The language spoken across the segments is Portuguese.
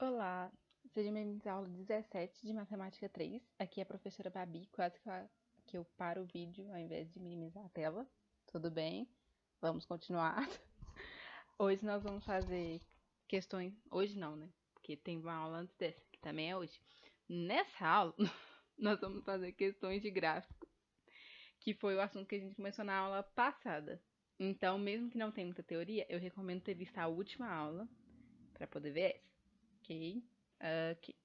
Olá, sejam bem-vindos à aula 17 de Matemática 3. Aqui é a professora Babi, quase que eu paro o vídeo ao invés de minimizar a tela. Tudo bem? Vamos continuar. Hoje nós vamos fazer questões... Hoje não, né? Porque tem uma aula antes dessa, que também é hoje. Nessa aula, nós vamos fazer questões de gráfico, que foi o assunto que a gente começou na aula passada. Então, mesmo que não tenha muita teoria, eu recomendo ter visto a última aula para poder ver essa. Ok? Ok.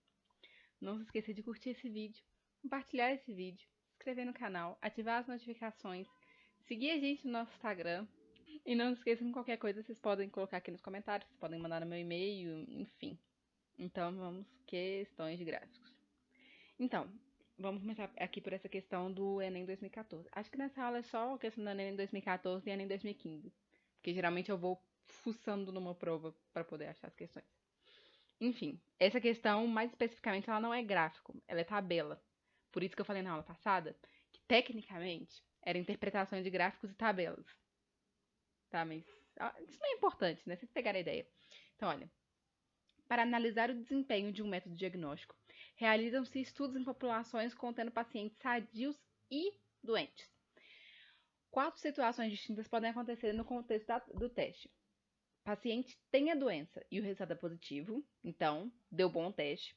Não se esqueça de curtir esse vídeo, compartilhar esse vídeo, se inscrever no canal, ativar as notificações, seguir a gente no nosso Instagram. E não se esqueçam que qualquer coisa vocês podem colocar aqui nos comentários, vocês podem mandar no meu e-mail, enfim. Então vamos questões de gráficos. Então, vamos começar aqui por essa questão do Enem 2014. Acho que nessa aula é só a questão do Enem 2014 e Enem 2015. Porque geralmente eu vou fuçando numa prova para poder achar as questões. Enfim, essa questão, mais especificamente, ela não é gráfico, ela é tabela. Por isso que eu falei na aula passada que, tecnicamente, era interpretação de gráficos e tabelas. Tá, mas isso não é importante, né? Vocês pegaram a ideia. Então, olha, para analisar o desempenho de um método diagnóstico, realizam-se estudos em populações contendo pacientes sadios e doentes. 4 situações distintas podem acontecer no contexto do teste. Paciente tem a doença e o resultado é positivo, então deu bom teste.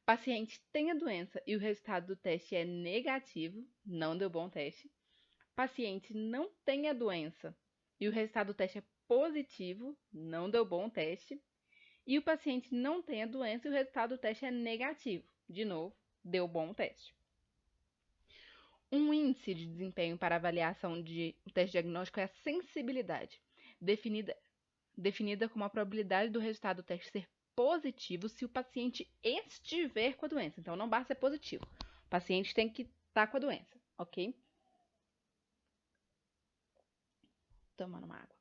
Paciente tem a doença e o resultado do teste é negativo, não deu bom teste. Paciente não tem a doença e o resultado do teste é positivo, não deu bom teste. E o paciente não tem a doença e o resultado do teste é negativo, de novo, deu bom teste. Um índice de desempenho para avaliação de teste diagnóstico é a sensibilidade, definida como a probabilidade do resultado do teste ser positivo se o paciente estiver com a doença. Então, não basta ser positivo. O paciente tem que estar com a doença, ok? Tomando uma água.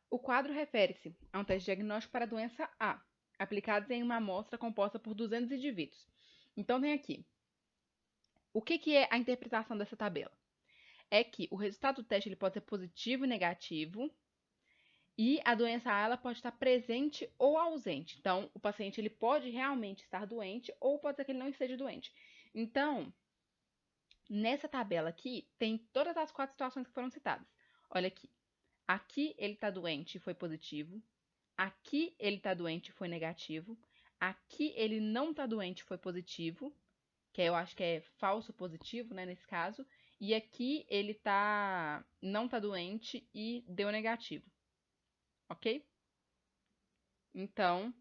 O quadro refere-se a um teste diagnóstico para a doença A, aplicado em uma amostra composta por 200 indivíduos. Então, tem aqui. O que é a interpretação dessa tabela? É que o resultado do teste ele pode ser positivo e negativo, e a doença A ela pode estar presente ou ausente. Então, o paciente ele pode realmente estar doente ou pode ser que ele não esteja doente. Então, nessa tabela aqui, tem todas as 4 situações que foram citadas. Olha aqui. Aqui ele está doente e foi positivo. Aqui ele está doente e foi negativo. Aqui ele não está doente e foi positivo, que eu acho que é falso positivo, né, nesse caso. E aqui ele não está doente e deu negativo. Ok? Então,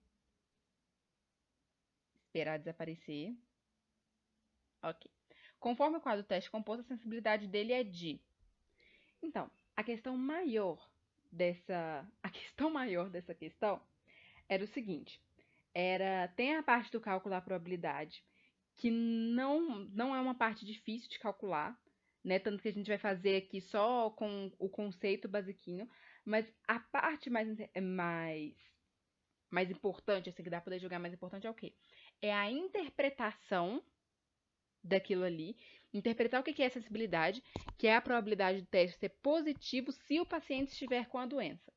esperar desaparecer. Ok. Conforme o quadro do teste composto, a sensibilidade dele é de. Então, a questão maior dessa questão era o seguinte: tem a parte do cálculo da probabilidade, que não é uma parte difícil de calcular, né? Tanto que a gente vai fazer aqui só com o conceito basiquinho, mas a parte mais importante, assim, que dá pra poder jogar mais importante é o quê? É a interpretação daquilo ali, interpretar o que é acessibilidade, que é a probabilidade do teste ser positivo se o paciente estiver com a doença.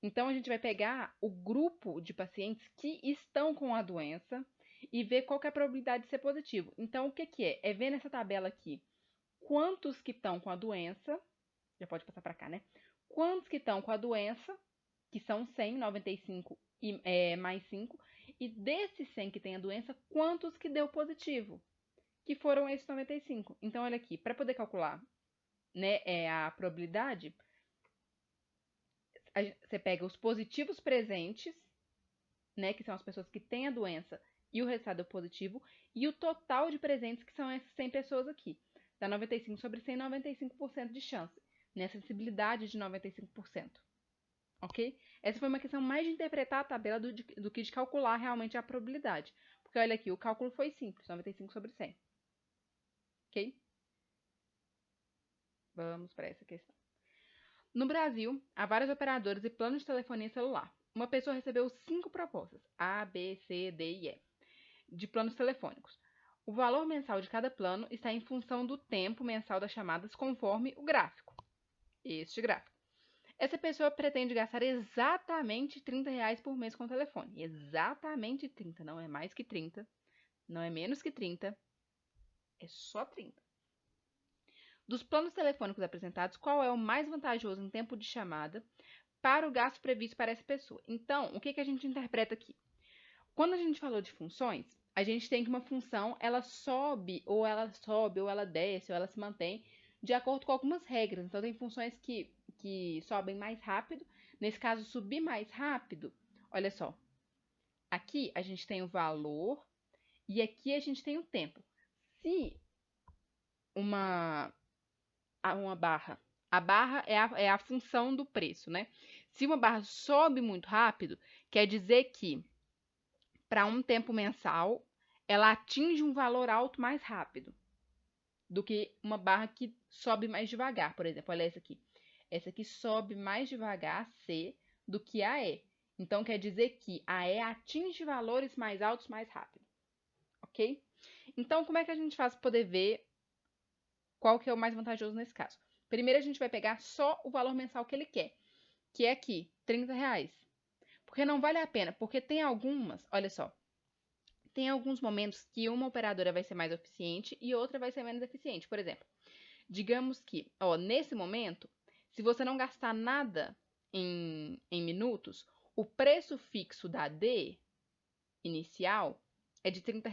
Então, a gente vai pegar o grupo de pacientes que estão com a doença e ver qual que é a probabilidade de ser positivo. Então, o que é? É ver nessa tabela aqui quantos que estão com a doença, já pode passar para cá, né? Quantos que estão com a doença, que são 100, 95 mais 5, e desses 100 que tem a doença, quantos que deu positivo? Que foram esses 95. Então, olha aqui, para poder calcular, né, a probabilidade, você pega os positivos presentes, né, que são as pessoas que têm a doença e o resultado é positivo, e o total de presentes, que são essas 100 pessoas aqui. Dá 95 sobre 100, 95% de chance, né, sensibilidade de 95%. Ok? Essa foi uma questão mais de interpretar a tabela do que de calcular realmente a probabilidade. Porque olha aqui, o cálculo foi simples, 95 sobre 100. Ok? Vamos para essa questão. No Brasil, há vários operadores e planos de telefonia celular. Uma pessoa recebeu 5 propostas, A, B, C, D e E, de planos telefônicos. O valor mensal de cada plano está em função do tempo mensal das chamadas conforme o gráfico. Este gráfico. Essa pessoa pretende gastar exatamente R$ 30 por mês com o telefone. Exatamente 30, não é mais que 30, não é menos que 30, é só 30. Dos planos telefônicos apresentados, qual é o mais vantajoso em tempo de chamada para o gasto previsto para essa pessoa? Então, o que a gente interpreta aqui? Quando a gente falou de funções, a gente tem que uma função, ela sobe, ou ela desce, ou ela se mantém de acordo com algumas regras. Então, tem funções que sobem mais rápido. Nesse caso, subir mais rápido, olha só. Aqui a gente tem o valor e aqui a gente tem o tempo. Se uma barra, a barra é a função do preço, né? Se uma barra sobe muito rápido, quer dizer que para um tempo mensal, ela atinge um valor alto mais rápido do que uma barra que sobe mais devagar. Por exemplo, olha essa aqui. Essa aqui sobe mais devagar, C, do que a E. Então, quer dizer que a E atinge valores mais altos mais rápido. Ok? Então, como é que a gente faz para poder ver qual que é o mais vantajoso nesse caso? Primeiro, a gente vai pegar só o valor mensal que ele quer, que é aqui, R$ 30. Porque não vale a pena, porque tem algumas, olha só, tem alguns momentos que uma operadora vai ser mais eficiente e outra vai ser menos eficiente. Por exemplo, digamos que, ó, nesse momento, se você não gastar nada em minutos, o preço fixo da D inicial é de R$ 30.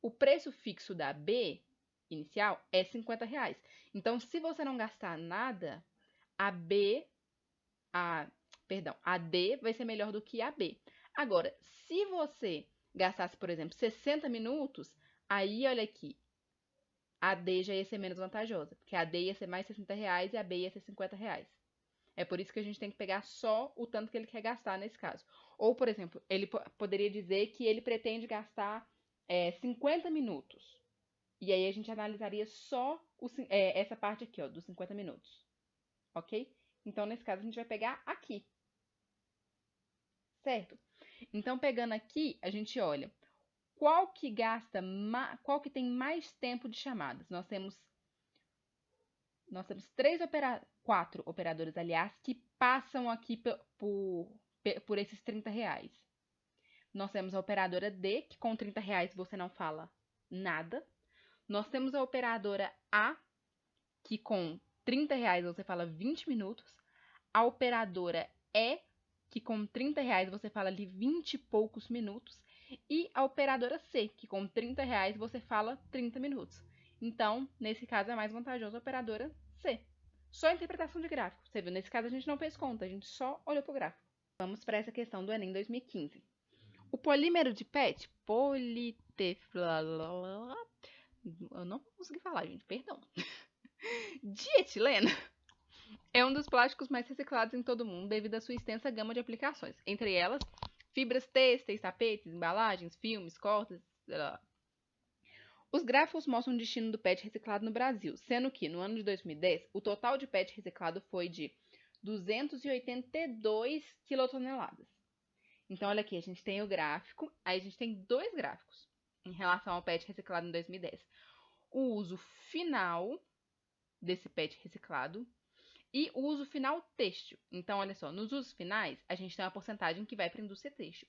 O preço fixo da B inicial é R$ 50. Então, se você não gastar nada, a D vai ser melhor do que a B. Agora, se você gastasse, por exemplo, 60 minutos, aí olha aqui, a D já ia ser menos vantajosa, porque a D ia ser mais R$ 60 e a B ia ser R$ 50. É por isso que a gente tem que pegar só o tanto que ele quer gastar nesse caso. Ou, por exemplo, ele poderia dizer que ele pretende gastar 50 minutos. E aí a gente analisaria só essa parte aqui, ó, dos 50 minutos. Ok? Então, nesse caso, a gente vai pegar aqui. Certo? Então, pegando aqui, a gente olha qual que tem mais tempo de chamadas. Nós temos quatro operadores, aliás, que passam aqui por esses R$ 30. Nós temos a operadora D, que com R$ 30 você não fala nada. Nós temos a operadora A, que com R$ 30 você fala 20 minutos. A operadora E, que com R$ 30 você fala ali 20 e poucos minutos. E a operadora C, que com R$ 30 você fala 30 minutos. Então, nesse caso, é mais vantajoso a operadora C. Só a interpretação de gráfico. Você viu? Nesse caso, a gente não fez conta, a gente só olhou para o gráfico. Vamos para essa questão do Enem 2015. O polímero de PET, eu não vou conseguir falar, gente, perdão. Dietileno é um dos plásticos mais reciclados em todo o mundo devido à sua extensa gama de aplicações, entre elas fibras têxteis, tapetes, embalagens, filmes, cortas, Os gráficos mostram o destino do PET reciclado no Brasil, sendo que, no ano de 2010, o total de PET reciclado foi de 282 quilotoneladas. Então, olha aqui, a gente tem o gráfico, aí a gente tem dois gráficos em relação ao PET reciclado em 2010. O uso final desse PET reciclado e o uso final têxtil. Então, olha só, nos usos finais, a gente tem uma porcentagem que vai para a indústria têxtil.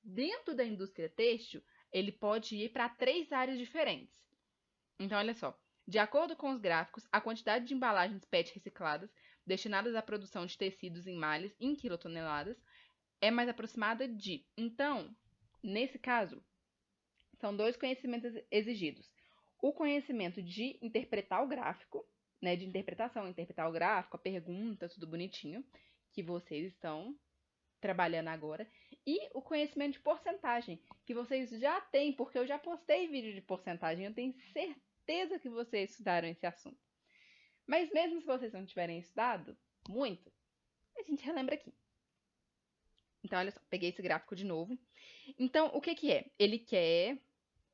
Dentro da indústria têxtil, ele pode ir para 3 áreas diferentes. Então, olha só, de acordo com os gráficos, a quantidade de embalagens PET recicladas destinadas à produção de tecidos em malhas em quilotoneladas é mais aproximada de. Então, nesse caso, são dois conhecimentos exigidos. O conhecimento de interpretar o gráfico, né, de interpretar o gráfico, a pergunta, tudo bonitinho, que vocês estão trabalhando agora, e o conhecimento de porcentagem, que vocês já têm, porque eu já postei vídeo de porcentagem, eu tenho certeza que vocês estudaram esse assunto. Mas mesmo se vocês não tiverem estudado muito, a gente relembra aqui. Então, olha só, peguei esse gráfico de novo. Então, o que é? Ele quer,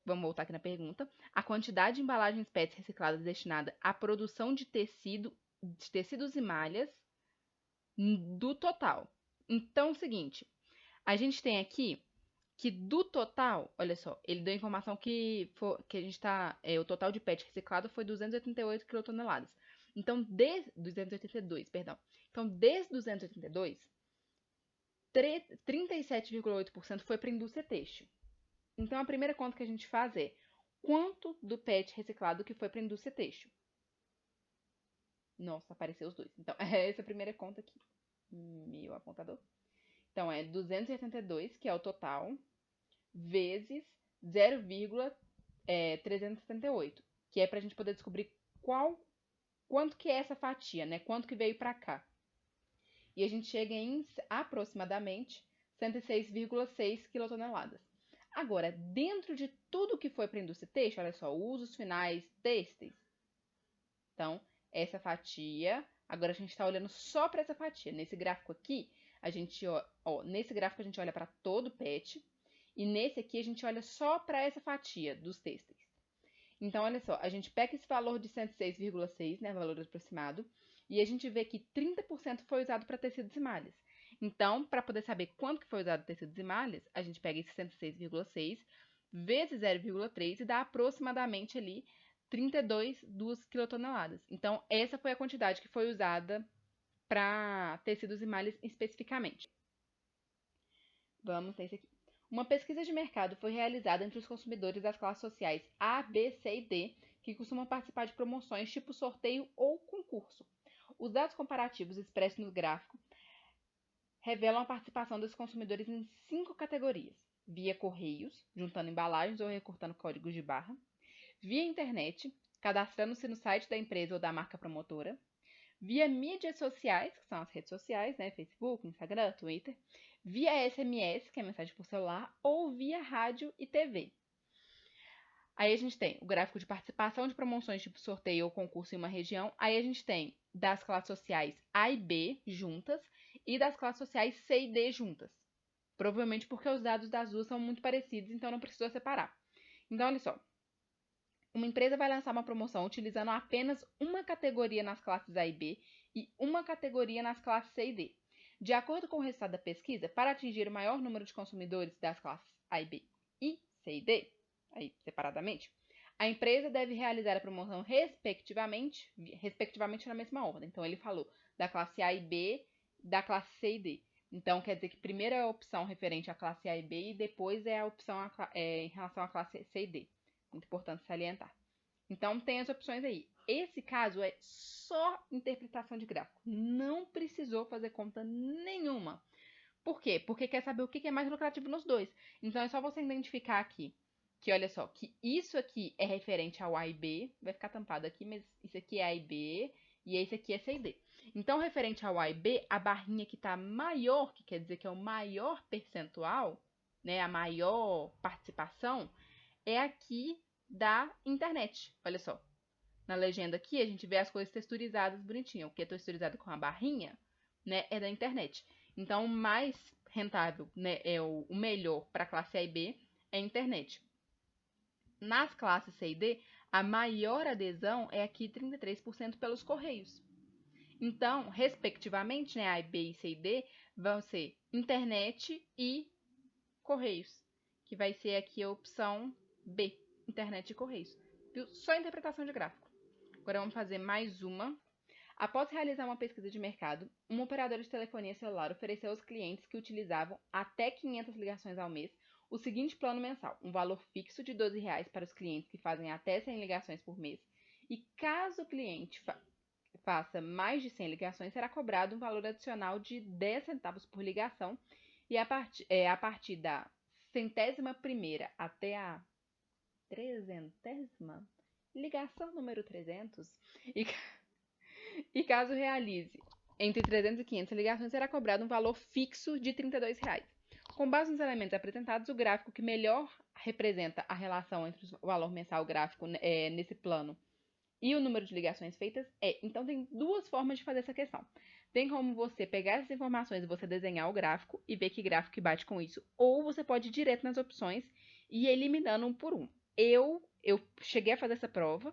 vamos voltar aqui na pergunta, a quantidade de embalagens PET recicladas destinada à produção de tecidos e malhas do total. Então, é o seguinte, a gente tem aqui que do total, olha só, ele deu a informação que a gente tá, o total de PET reciclado foi 288 quilotoneladas. Então, 282, perdão. Então, desde 282, 37,8% foi para a indústria têxtil. Então, a primeira conta que a gente faz é quanto do PET reciclado que foi para a indústria têxtil. Nossa, apareceu os dois. Então, essa é a primeira conta aqui. Meu apontador. Então, é 282, que é o total, vezes 0,378, que é para a gente poder descobrir quanto que é essa fatia, né? Quanto que veio para cá. E a gente chega em aproximadamente 106,6 quilotoneladas. Agora, dentro de tudo que foi para a indústria têxtil, olha só, usos finais têxteis. Então, essa fatia, agora a gente está olhando só para essa fatia. Nesse gráfico aqui, nesse gráfico a gente olha para todo o PET, e nesse aqui a gente olha só para essa fatia dos têxteis. Então, olha só, a gente pega esse valor de 106,6, né, valor aproximado, e a gente vê que 30% foi usado para tecidos e malhas. Então, para poder saber quanto que foi usado tecidos e malhas, a gente pega esse 106,6 vezes 0,3 e dá aproximadamente ali 32 quilotoneladas. Então, essa foi a quantidade que foi usada para tecidos e malhas especificamente. Vamos nesse aqui. Uma pesquisa de mercado foi realizada entre os consumidores das classes sociais A, B, C e D, que costumam participar de promoções tipo sorteio ou concurso. Os dados comparativos expressos no gráfico revelam a participação dos consumidores em 5 categorias: via correios, juntando embalagens ou recortando códigos de barra; via internet, cadastrando-se no site da empresa ou da marca promotora; via mídias sociais, que são as redes sociais, né, Facebook, Instagram, Twitter; via SMS, que é mensagem por celular, ou via rádio e TV. Aí a gente tem o gráfico de participação de promoções tipo sorteio ou concurso em uma região. Aí a gente tem das classes sociais A e B juntas e das classes sociais C e D juntas. Provavelmente porque os dados das duas são muito parecidos, então não precisa separar. Então, olha só. Uma empresa vai lançar uma promoção utilizando apenas uma categoria nas classes A e B e uma categoria nas classes C e D. De acordo com o resultado da pesquisa, para atingir o maior número de consumidores das classes A e B e C e D, aí separadamente, a empresa deve realizar a promoção respectivamente na mesma ordem. Então, ele falou da classe A e B, da classe C e D. Então, quer dizer que primeiro é a opção referente à classe A e B e depois é a opção em relação à classe C e D. Muito importante salientar. Então, tem as opções aí. Esse caso é só interpretação de gráfico. Não precisou fazer conta nenhuma. Por quê? Porque quer saber o que é mais lucrativo nos dois. Então, é só você identificar aqui que, olha só, que isso aqui é referente ao A e B. Vai ficar tampado aqui, mas isso aqui é A e B. E esse aqui é C e D. Então, referente ao A e B, a barrinha que está maior, que quer dizer que é o maior percentual, né, a maior participação, é aqui da internet. Olha só. Na legenda aqui, a gente vê as coisas texturizadas bonitinho. O que é texturizado com a barrinha, né, é da internet. Então, o mais rentável, né, é o melhor para a classe A e B é a internet. Nas classes C e D, a maior adesão é aqui 33% pelos correios. Então, respectivamente, né, A, B, C e D vão ser internet e correios, que vai ser aqui a opção B, internet e correios. Viu? Só interpretação de gráfico. Agora vamos fazer mais uma. Após realizar uma pesquisa de mercado, uma operadora de telefonia celular ofereceu aos clientes que utilizavam até 500 ligações ao mês o seguinte plano mensal: um valor fixo de R$ 12 para os clientes que fazem até 100 ligações por mês, e caso o cliente faça mais de 100 ligações, será cobrado um valor adicional de 10 centavos por ligação, e a partir da 100ª até a 300ª ligação número 300, e caso realize entre 300 e 500 ligações, será cobrado um valor fixo de R$ 32. Com base nos elementos apresentados, o gráfico que melhor representa a relação entre o valor mensal gráfico nesse plano e o número de ligações feitas é. Então, tem duas formas de fazer essa questão. Tem como você pegar essas informações e você desenhar o gráfico e ver que gráfico que bate com isso. Ou você pode ir direto nas opções e ir eliminando um por um. Eu cheguei a fazer essa prova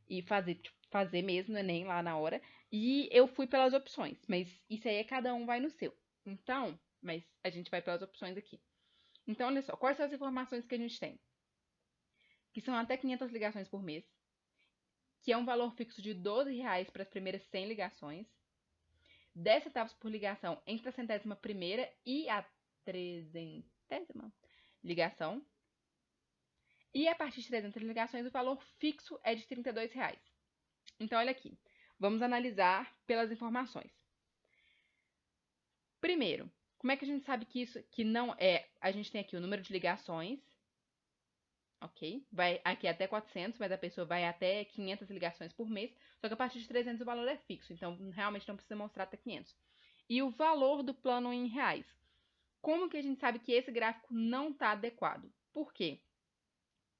e fazer mesmo no Enem lá na hora. E eu fui pelas opções. Mas isso aí cada um vai no seu. Então, mas a gente vai pelas opções aqui. Então, olha só. Quais são as informações que a gente tem? Que são até 500 ligações por mês, que é um valor fixo de R$ 12 para as primeiras 100 ligações, 10 centavos por ligação entre a centésima primeira e a 300ª ligação. E a partir de 300 ligações, o valor fixo é de R$ 32,00. Então, olha aqui. Vamos analisar pelas informações. Primeiro, como é que a gente sabe que isso que não é... A gente tem aqui o número de ligações, ok? Vai aqui até 400, mas a pessoa vai até 500 ligações por mês. Só que a partir de 300 o valor é fixo, então realmente não precisa mostrar até 500. E o valor do plano em reais. Como que a gente sabe que esse gráfico não está adequado? Por quê?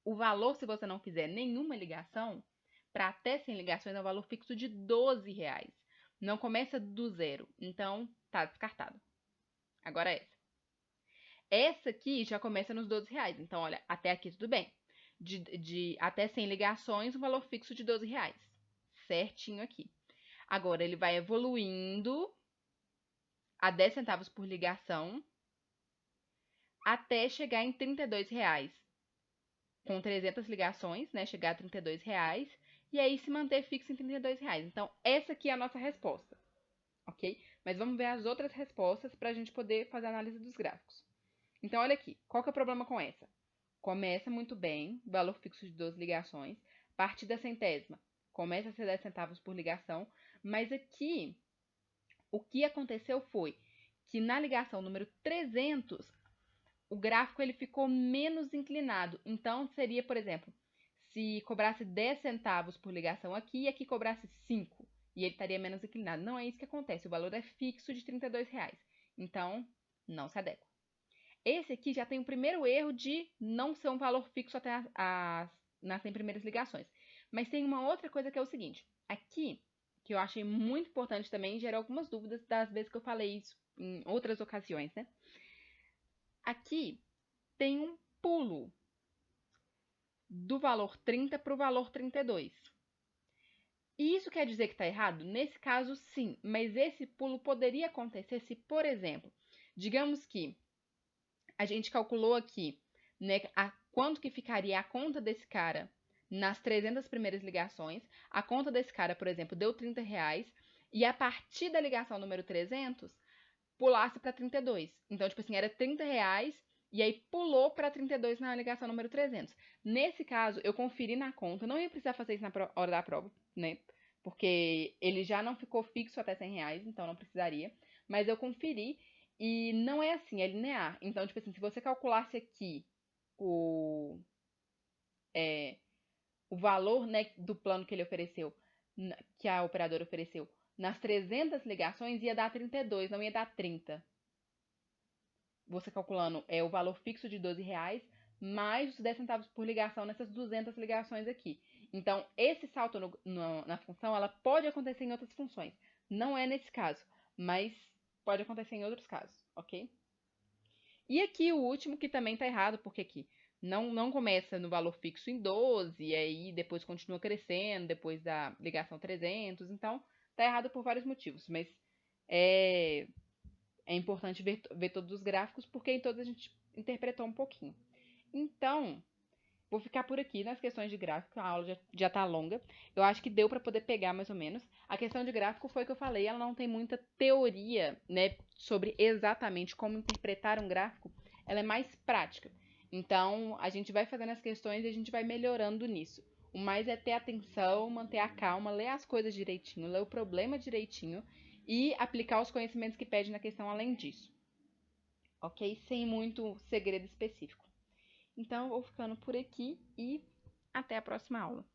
O valor, se você não fizer nenhuma ligação, para até 100 ligações é um valor fixo de R$ 12,00. Não começa do zero, então tá descartado. Agora essa. Essa aqui já começa nos R$ 12,00. Então, olha, até aqui tudo bem. De até 100 ligações, um valor fixo de R$ 12,00. Certinho aqui. Agora, ele vai evoluindo a 10 centavos por ligação até chegar em R$ 32,00. Com 300 ligações, né? Chegar a R$ 32,00. E aí se manter fixo em R$ 32,00. Então, essa aqui é a nossa resposta. Ok? Mas vamos ver as outras respostas para a gente poder fazer a análise dos gráficos. Então, olha aqui. Qual que é o problema com essa? Começa muito bem, valor fixo de 12 ligações. A partir da centésima, começa a ser 10 centavos por ligação. Mas aqui, o que aconteceu foi que na ligação número 300, o gráfico ele ficou menos inclinado. Então, seria, por exemplo, se cobrasse 10 centavos por ligação aqui e aqui cobrasse 5, e ele estaria menos inclinado. Não é isso que acontece, o valor é fixo de R$ 32,00. Então, não se adequa. Esse aqui já tem o primeiro erro de não ser um valor fixo até nas 100 primeiras ligações. Mas tem uma outra coisa que é o seguinte. Aqui, que eu achei muito importante também, gerou algumas dúvidas das vezes que eu falei isso em outras ocasiões, né? Aqui tem um pulo do valor 30 para o valor 32. E isso quer dizer que está errado? Nesse caso, sim. Mas esse pulo poderia acontecer se, por exemplo, digamos que a gente calculou aqui, né, quanto que ficaria a conta desse cara nas 300 primeiras ligações. A conta desse cara, por exemplo, deu R$ 30,00. E a partir da ligação número 300, pulasse para 32. Então, tipo assim, era R$ 30,00 e aí pulou para 32 na ligação número 300. Nesse caso, eu conferi na conta, não ia precisar fazer isso na hora da prova, né? Porque ele já não ficou fixo até R$ 100,00, então não precisaria. Mas eu conferi e não é assim, é linear. Então, tipo assim, se você calculasse aqui o valor, né, do plano que ele ofereceu, que a operadora ofereceu, nas 300 ligações ia dar 32, não ia dar 30. Você calculando o valor fixo de R$ 12,00 mais os 10 centavos por ligação nessas 200 ligações aqui. Então, esse salto na função, ela pode acontecer em outras funções. Não é nesse caso, mas pode acontecer em outros casos, ok? E aqui o último que também está errado, porque aqui não começa no valor fixo em 12, e aí depois continua crescendo, depois da ligação 300. Então, está errado por vários motivos, mas é importante ver todos os gráficos, porque em todos a gente interpretou um pouquinho. Então, vou ficar por aqui nas questões de gráfico, a aula já tá longa. Eu acho que deu para poder pegar mais ou menos. A questão de gráfico foi o que eu falei, ela não tem muita teoria, né, sobre exatamente como interpretar um gráfico. Ela é mais prática. Então, a gente vai fazendo as questões e a gente vai melhorando nisso. O mais é ter atenção, manter a calma, ler as coisas direitinho, ler o problema direitinho e aplicar os conhecimentos que pede na questão além disso. Ok? Sem muito segredo específico. Então, eu vou ficando por aqui e até a próxima aula.